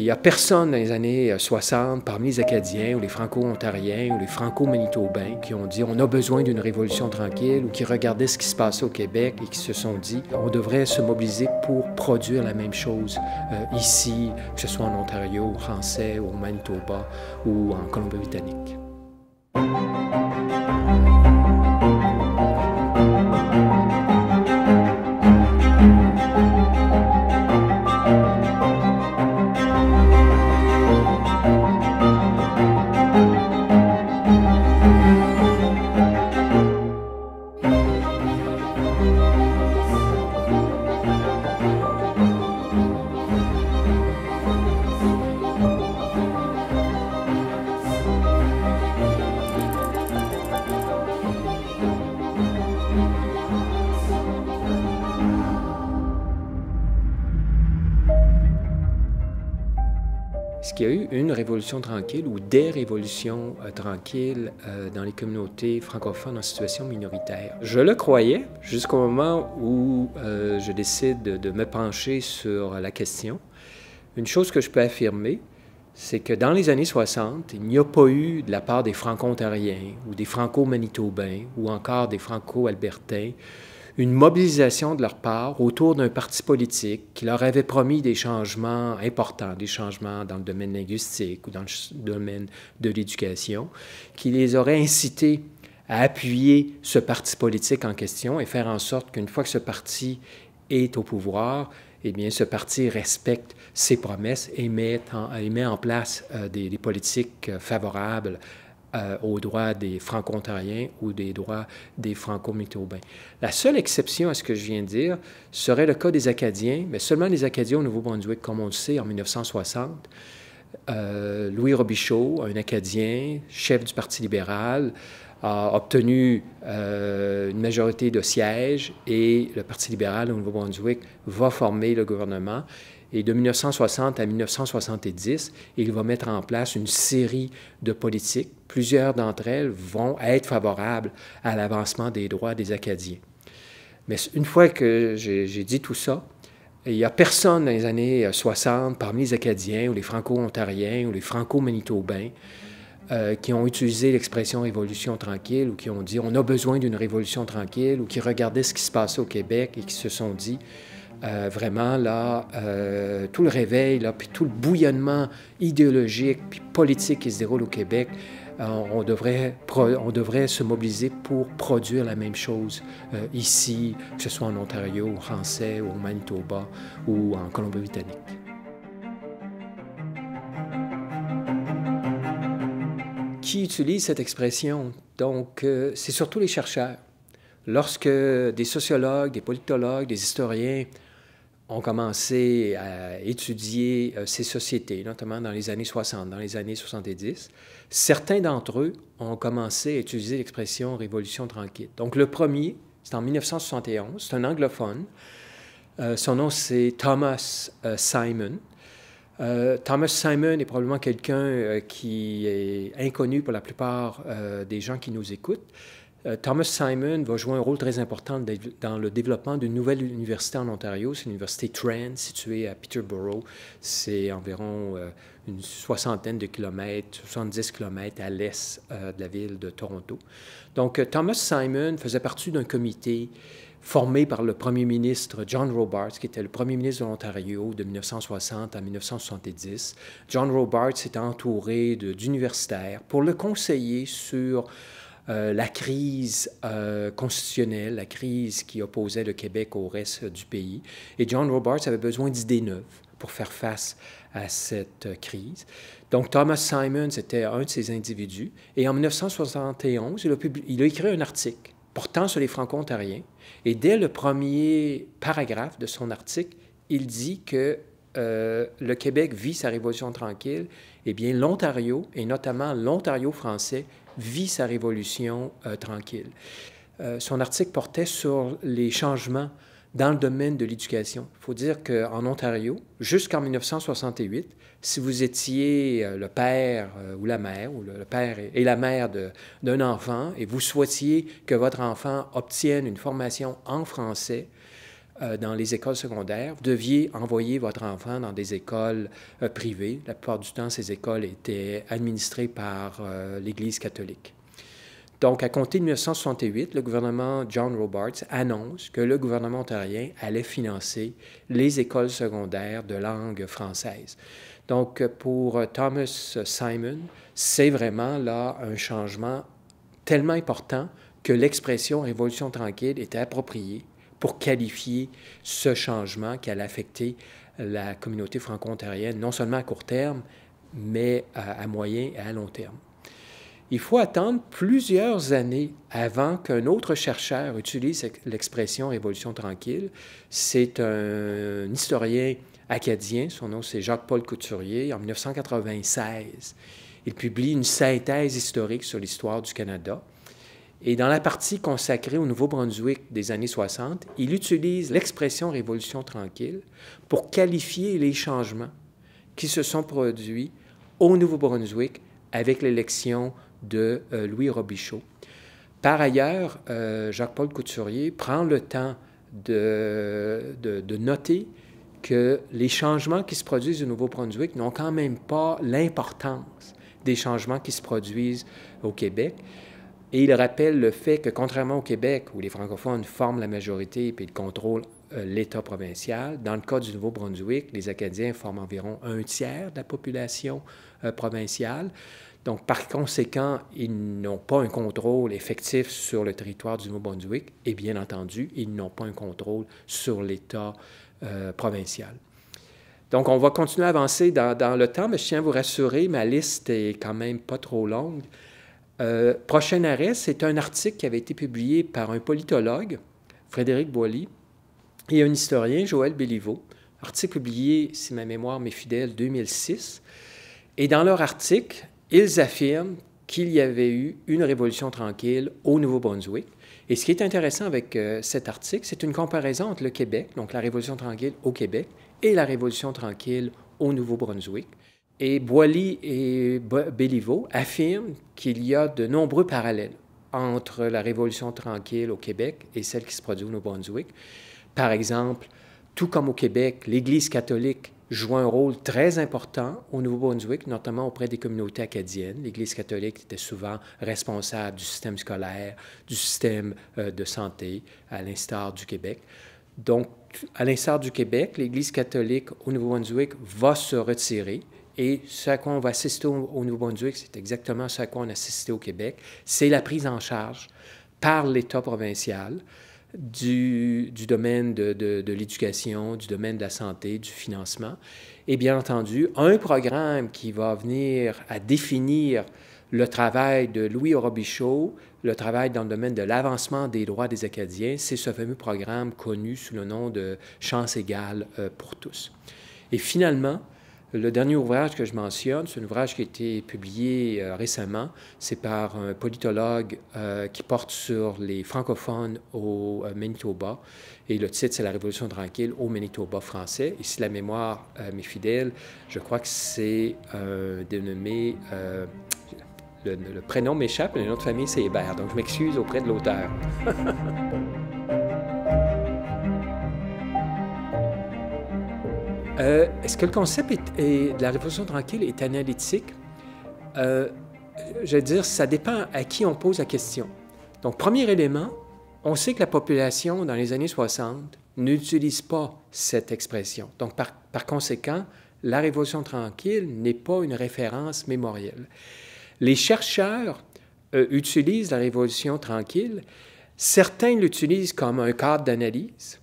Il n'y a personne dans les années 60, parmi les Acadiens ou les Franco-Ontariens ou les Franco-Manitobains, qui ont dit on a besoin d'une révolution tranquille ou qui regardaient ce qui se passait au Québec et qui se sont dit on devrait se mobiliser pour produire la même chose ici, que ce soit en Ontario, au Français, au Manitoba ou en Colombie-Britannique. Est-ce qu'il y a eu une révolution tranquille ou des révolutions tranquilles dans les communautés francophones en situation minoritaire? Je le croyais jusqu'au moment où je décide de me pencher sur la question. Une chose que je peux affirmer, c'est que dans les années 60, il n'y a pas eu de la part des Franco-Ontariens ou des Franco-Manitobains ou encore des Franco-Albertains une mobilisation de leur part autour d'un parti politique qui leur avait promis des changements importants, des changements dans le domaine linguistique ou dans le domaine de l'éducation, qui les aurait incités à appuyer ce parti politique en question et faire en sorte qu'une fois que ce parti est au pouvoir, eh bien, ce parti respecte ses promesses et met en place des politiques favorables aux droits des Franco-Ontariens ou des droits des Franco-Manitobains. La seule exception à ce que je viens de dire serait le cas des Acadiens, mais seulement les Acadiens au Nouveau-Brunswick, comme on le sait, en 1960. Louis Robichaud, un Acadien, chef du Parti libéral, a obtenu une majorité de sièges et le Parti libéral au Nouveau-Brunswick va former le gouvernement. Et de 1960 à 1970, il va mettre en place une série de politiques. Plusieurs d'entre elles vont être favorables à l'avancement des droits des Acadiens. Mais une fois que j'ai dit tout ça, il n'y a personne dans les années 60, parmi les Acadiens ou les Franco-Ontariens ou les Franco-Manitobains, qui ont utilisé l'expression « révolution tranquille » ou qui ont dit « on a besoin d'une révolution tranquille » ou qui regardaient ce qui se passait au Québec et qui se sont dit vraiment, là, tout le réveil, là, puis tout le bouillonnement idéologique puis politique qui se déroule au Québec, on devrait se mobiliser pour produire la même chose ici, que ce soit en Ontario, au Français, au Manitoba ou en Colombie-Britannique. Qui utilise cette expression? Donc, c'est surtout les chercheurs. Lorsque des sociologues, des politologues, des historiens ont commencé à étudier ces sociétés, notamment dans les années 60, dans les années 70, certains d'entre eux ont commencé à utiliser l'expression « révolution tranquille ». Donc, le premier, c'est en 1971, c'est un anglophone. Son nom, c'est Thomas Simon. Thomas Simon est probablement quelqu'un qui est inconnu pour la plupart des gens qui nous écoutent. Thomas Simon va jouer un rôle très important dans le développement d'une nouvelle université en Ontario. C'est l'université Trent, située à Peterborough. C'est environ une soixantaine de kilomètres, 70 kilomètres à l'est de la ville de Toronto. Donc, Thomas Simon faisait partie d'un comité formé par le premier ministre John Robarts, qui était le premier ministre de l'Ontario de 1960 à 1970. John Robarts était entouré d'universitaires pour le conseiller sur la crise constitutionnelle, la crise qui opposait le Québec au reste du pays. Et John Robarts avait besoin d'idées neuves pour faire face à cette crise. Donc, Thomas Simon, c'était un de ces individus. Et en 1971, il a écrit un article portant sur les Franco-Ontariens. Et dès le premier paragraphe de son article, il dit que le Québec vit sa révolution tranquille. Eh bien, l'Ontario, et notamment l'Ontario français, vit sa révolution tranquille. Son article portait sur les changements dans le domaine de l'éducation. Il faut dire qu'en Ontario, jusqu'en 1968, si vous étiez le père ou la mère, ou le père et la mère d'un enfant, et vous souhaitiez que votre enfant obtienne une formation en français, dans les écoles secondaires, vous deviez envoyer votre enfant dans des écoles privées. La plupart du temps, ces écoles étaient administrées par l'Église catholique. Donc, à compter de 1968, le gouvernement John Robarts annonce que le gouvernement ontarien allait financer les écoles secondaires de langue française. Donc, pour Thomas Simon, c'est vraiment là un changement tellement important que l'expression « révolution tranquille » était appropriée pour qualifier ce changement qui allait affecter la communauté franco-ontarienne, non seulement à court terme, mais à moyen et à long terme. Il faut attendre plusieurs années avant qu'un autre chercheur utilise l'expression « révolution tranquille ». C'est un historien acadien, son nom c'est Jacques-Paul Couturier, en 1996. Il publie une synthèse historique sur l'histoire du Canada. Et dans la partie consacrée au Nouveau-Brunswick des années 60, il utilise l'expression « révolution tranquille » pour qualifier les changements qui se sont produits au Nouveau-Brunswick avec l'élection de Louis Robichaud. Par ailleurs, Jacques-Paul Couturier prend le temps de noter que les changements qui se produisent au Nouveau-Brunswick n'ont quand même pas l'importance des changements qui se produisent au Québec. Et il rappelle le fait que, contrairement au Québec, où les francophones forment la majorité et ils contrôlent l'État provincial, dans le cas du Nouveau-Brunswick, les Acadiens forment environ un tiers de la population provinciale. Donc, par conséquent, ils n'ont pas un contrôle effectif sur le territoire du Nouveau-Brunswick et, bien entendu, ils n'ont pas un contrôle sur l'État provincial. Donc, on va continuer à avancer dans le temps, mais je tiens à vous rassurer, ma liste est quand même pas trop longue. Prochain arrêt, c'est un article qui avait été publié par un politologue, Frédéric Boilly, et un historien, Joël Béliveau. Article publié, si ma mémoire m'est fidèle, 2006. Et dans leur article, ils affirment qu'il y avait eu une révolution tranquille au Nouveau-Brunswick. Et ce qui est intéressant avec cet article, c'est une comparaison entre le Québec, donc la révolution tranquille au Québec, et la révolution tranquille au Nouveau-Brunswick. Et Boilly et Béliveau affirment qu'il y a de nombreux parallèles entre la révolution tranquille au Québec et celle qui se produit au Nouveau-Brunswick. Par exemple, tout comme au Québec, l'Église catholique joue un rôle très important au Nouveau-Brunswick, notamment auprès des communautés acadiennes. l'Église catholique était souvent responsable du système scolaire, du système de santé, à l'instar du Québec. Donc, à l'instar du Québec, l'Église catholique au Nouveau-Brunswick va se retirer. Et ce à quoi on va assister au Nouveau-Brunswick, c'est exactement ce à quoi on a assisté au Québec. C'est la prise en charge par l'État provincial du domaine de l'éducation, du domaine de la santé, du financement. Et bien entendu, un programme qui va venir à définir le travail de Louis Robichaud, le travail dans le domaine de l'avancement des droits des Acadiens, c'est ce fameux programme connu sous le nom de « Chance égale pour tous ». Et finalement, le dernier ouvrage que je mentionne, c'est un ouvrage qui a été publié récemment. C'est par un politologue qui porte sur les francophones au Manitoba. Et le titre, c'est « La Révolution tranquille au Manitoba français ». Et si la mémoire m'est fidèle, je crois que c'est dénommé... le prénom m'échappe, mais le nom de famille, c'est Hébert. Donc, je m'excuse auprès de l'auteur. Est-ce que le concept de la Révolution tranquille est analytique? Je veux dire, ça dépend à qui on pose la question. Donc, premier élément, on sait que la population, dans les années 60, n'utilise pas cette expression. Donc, par conséquent, la Révolution tranquille n'est pas une référence mémorielle. Les chercheurs utilisent la Révolution tranquille. Certains l'utilisent comme un cadre d'analyse,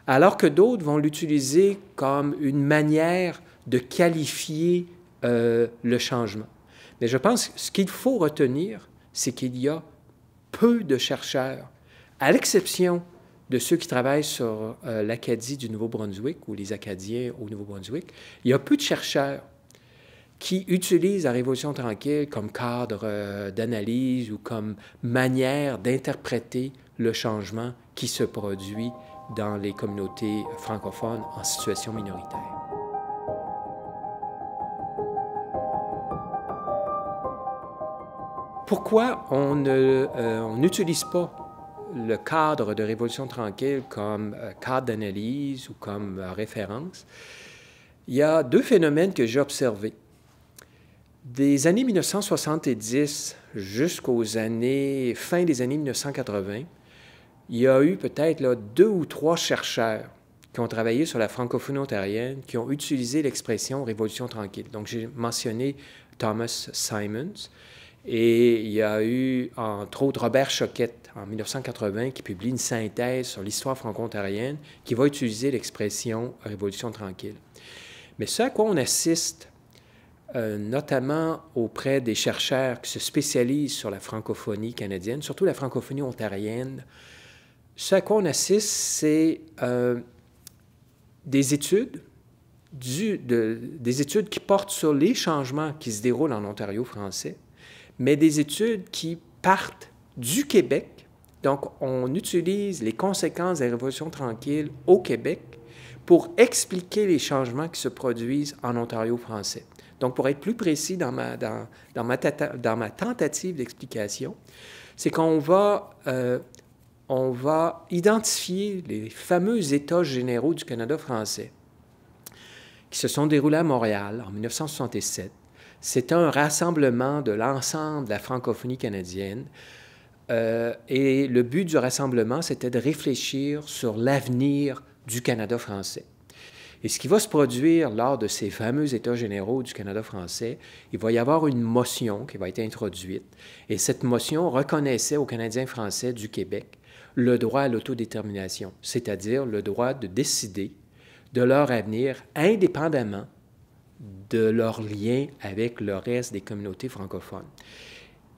alors que d'autres vont l'utiliser comme une manière de qualifier le changement. Mais je pense que ce qu'il faut retenir, c'est qu'il y a peu de chercheurs, à l'exception de ceux qui travaillent sur l'Acadie du Nouveau-Brunswick ou les Acadiens au Nouveau-Brunswick, il y a peu de chercheurs qui utilisent la Révolution tranquille comme cadre d'analyse ou comme manière d'interpréter le changement qui se produit dans les communautés francophones en situation minoritaire. Pourquoi on n'utilise pas le cadre de Révolution tranquille comme cadre d'analyse ou comme référence, il y a deux phénomènes que j'ai observés. Des années 1970 jusqu'aux années, fin des années 1980, il y a eu peut-être 2 ou 3 chercheurs qui ont travaillé sur la francophonie ontarienne, qui ont utilisé l'expression « Révolution tranquille ». Donc, j'ai mentionné Thomas Simons, et il y a eu, entre autres, Robert Choquette, en 1980, qui publie une synthèse sur l'histoire franco-ontarienne, qui va utiliser l'expression « Révolution tranquille ». Mais ce à quoi on assiste, notamment auprès des chercheurs qui se spécialisent sur la francophonie canadienne, surtout la francophonie ontarienne, ce à quoi on assiste, c'est des études qui portent sur les changements qui se déroulent en Ontario français, mais des études qui partent du Québec. Donc, on utilise les conséquences de la Révolution tranquille au Québec pour expliquer les changements qui se produisent en Ontario français. Donc, pour être plus précis dans ma tentative d'explication, c'est qu'on va identifier les fameux États généraux du Canada français qui se sont déroulés à Montréal en 1967. C'était un rassemblement de l'ensemble de la francophonie canadienne et le but du rassemblement, c'était de réfléchir sur l'avenir du Canada français. Et ce qui va se produire lors de ces fameux États généraux du Canada français, il va y avoir une motion qui va être introduite. Et cette motion reconnaissait aux Canadiens français du Québec le droit à l'autodétermination, c'est-à-dire le droit de décider de leur avenir indépendamment de leur lien avec le reste des communautés francophones.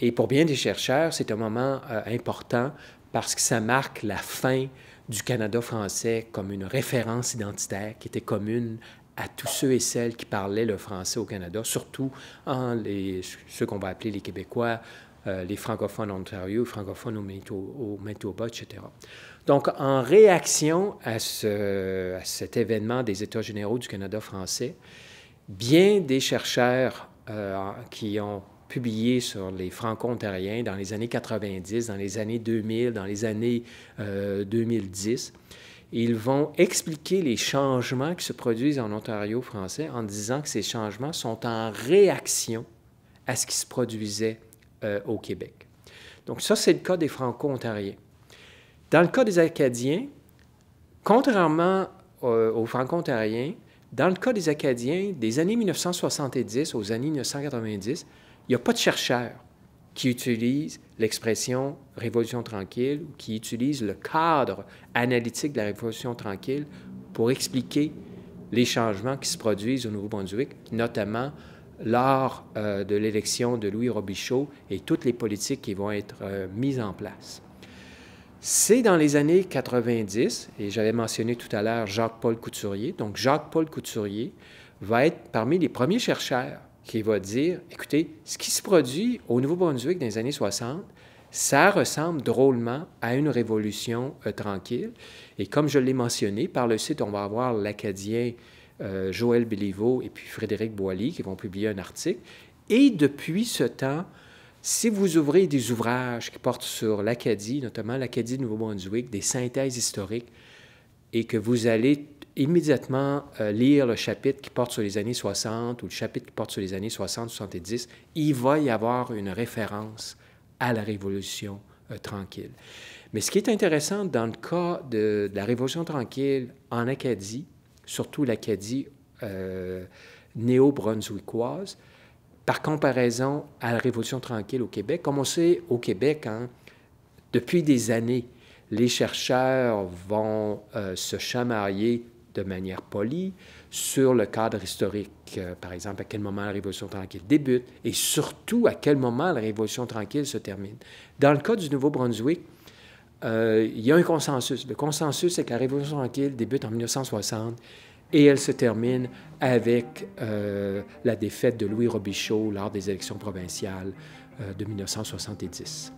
Et pour bien des chercheurs, c'est un moment important parce que ça marque la fin du Canada français comme une référence identitaire qui était commune à tous ceux et celles qui parlaient le français au Canada, surtout ceux qu'on va appeler les Québécois, les francophones en Ontario, les francophones au Manitoba, etc. Donc, en réaction à cet événement des États généraux du Canada français, bien des chercheurs qui ont publié sur les Franco-ontariens dans les années 90, dans les années 2000, dans les années 2010, ils vont expliquer les changements qui se produisent en Ontario français en disant que ces changements sont en réaction à ce qui se produisait au Québec. Donc ça, c'est le cas des Franco-ontariens. Dans le cas des Acadiens, contrairement aux Franco-ontariens, dans le cas des Acadiens, des années 1970 aux années 1990, il n'y a pas de chercheurs qui utilisent l'expression « Révolution tranquille » ou qui utilisent le cadre analytique de la Révolution tranquille pour expliquer les changements qui se produisent au Nouveau-Brunswick, notamment lors de l'élection de Louis Robichaud et toutes les politiques qui vont être mises en place. C'est dans les années 90, et j'avais mentionné tout à l'heure Jacques-Paul Couturier. Donc, Jacques-Paul Couturier va être parmi les premiers chercheurs qui va dire, écoutez, ce qui se produit au Nouveau-Brunswick dans les années 60, ça ressemble drôlement à une révolution tranquille. Et comme je l'ai mentionné, par le site, on va avoir l'Acadien Joël Béliveau et puis Frédéric Boilly qui vont publier un article. Et depuis ce temps, si vous ouvrez des ouvrages qui portent sur l'Acadie, notamment l'Acadie du Nouveau-Brunswick, des synthèses historiques, et que vous allez immédiatement lire le chapitre qui porte sur les années 60 ou le chapitre qui porte sur les années 60-70, il va y avoir une référence à la Révolution tranquille. Mais ce qui est intéressant dans le cas de la Révolution tranquille en Acadie, surtout l'Acadie néo-brunswickoise, par comparaison à la Révolution tranquille au Québec, comme on sait au Québec, depuis des années, les chercheurs vont se chamailler de manière polie sur le cadre historique, par exemple, à quel moment la Révolution tranquille débute et surtout à quel moment la Révolution tranquille se termine. Dans le cas du Nouveau-Brunswick, il y a un consensus. Le consensus, c'est que la Révolution tranquille débute en 1960 et elle se termine avec la défaite de Louis Robichaud lors des élections provinciales de 1970.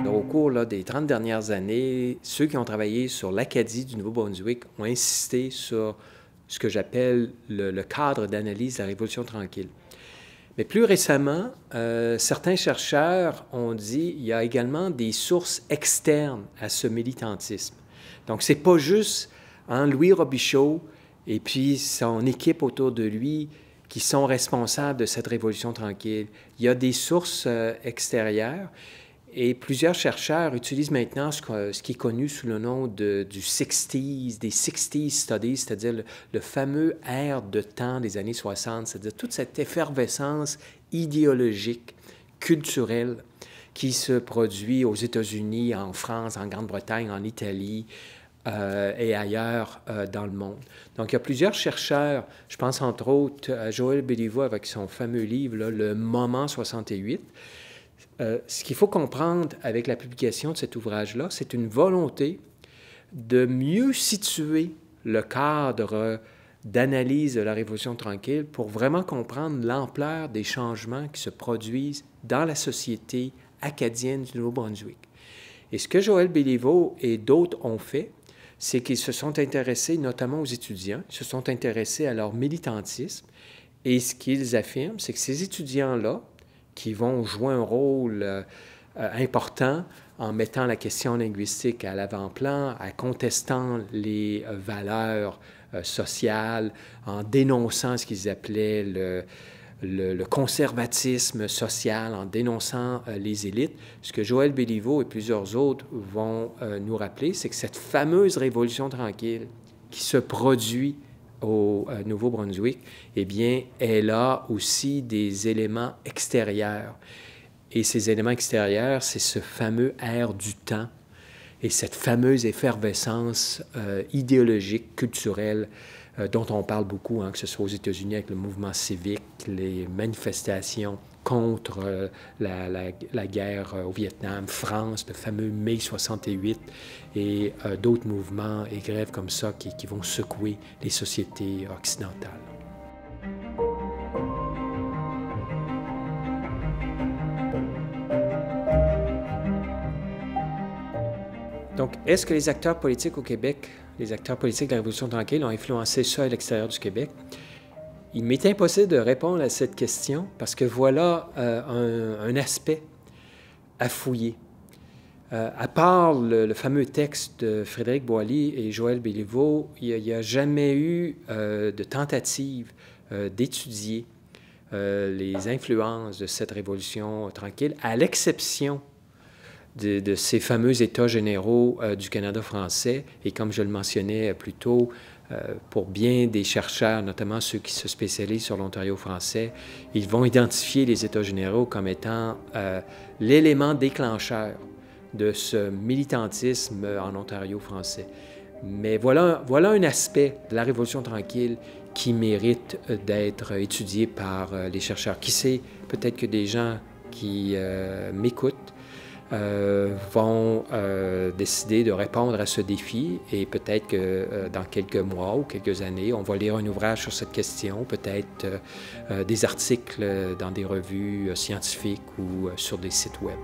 Au cours des 30 dernières années, ceux qui ont travaillé sur l'Acadie du Nouveau-Brunswick ont insisté sur ce que j'appelle le cadre d'analyse de la Révolution tranquille. Mais plus récemment, certains chercheurs ont dit qu'il y a également des sources externes à ce militantisme. Donc, ce n'est pas juste Louis Robichaud et puis son équipe autour de lui qui sont responsables de cette Révolution tranquille. Il y a des sources extérieures et plusieurs chercheurs utilisent maintenant ce qui est connu sous le nom des 60s Studies, c'est-à-dire le fameux air de temps des années 60, c'est-à-dire toute cette effervescence idéologique, culturelle, qui se produit aux États-Unis, en France, en Grande-Bretagne, en Italie et ailleurs dans le monde. Donc, il y a plusieurs chercheurs, je pense entre autres à Joël Béliveau avec son fameux livre, là, Le Moment 68. Ce qu'il faut comprendre avec la publication de cet ouvrage-là, c'est une volonté de mieux situer le cadre d'analyse de la Révolution tranquille pour vraiment comprendre l'ampleur des changements qui se produisent dans la société acadienne du Nouveau-Brunswick. Et ce que Joël Béliveau et d'autres ont fait, c'est qu'ils se sont intéressés notamment aux étudiants, ils se sont intéressés à leur militantisme, et ce qu'ils affirment, c'est que ces étudiants-là, qui vont jouer un rôle important en mettant la question linguistique à l'avant-plan, en contestant les valeurs sociales, en dénonçant ce qu'ils appelaient le conservatisme social, en dénonçant les élites. Ce que Joël Béliveau et plusieurs autres vont nous rappeler, c'est que cette fameuse révolution tranquille qui se produit au Nouveau-Brunswick, eh bien, elle a aussi des éléments extérieurs. Et ces éléments extérieurs, c'est ce fameux air du temps et cette fameuse effervescence idéologique, culturelle, dont on parle beaucoup, hein, que ce soit aux États-Unis avec le mouvement civique, les manifestations contre la guerre au Vietnam, France, le fameux mai 68 et d'autres mouvements et grèves comme ça qui vont secouer les sociétés occidentales. Donc, est-ce que les acteurs politiques au Québec, les acteurs politiques de la Révolution tranquille ont influencé ça à l'extérieur du Québec? Il m'est impossible de répondre à cette question parce que voilà un aspect à fouiller. À part le fameux texte de Frédéric Boily et Joël Béliveau, il n'y a jamais eu de tentative d'étudier les influences de cette Révolution tranquille, à l'exception de ces fameux États généraux du Canada français. Et comme je le mentionnais plus tôt, pour bien des chercheurs, notamment ceux qui se spécialisent sur l'Ontario français, ils vont identifier les États généraux comme étant l'élément déclencheur de ce militantisme en Ontario français. Mais voilà un aspect de la Révolution tranquille qui mérite d'être étudié par les chercheurs. Qui sait, peut-être que des gens qui m'écoutent vont décider de répondre à ce défi et peut-être que dans quelques mois ou quelques années, on va lire un ouvrage sur cette question, peut-être des articles dans des revues scientifiques ou sur des sites web.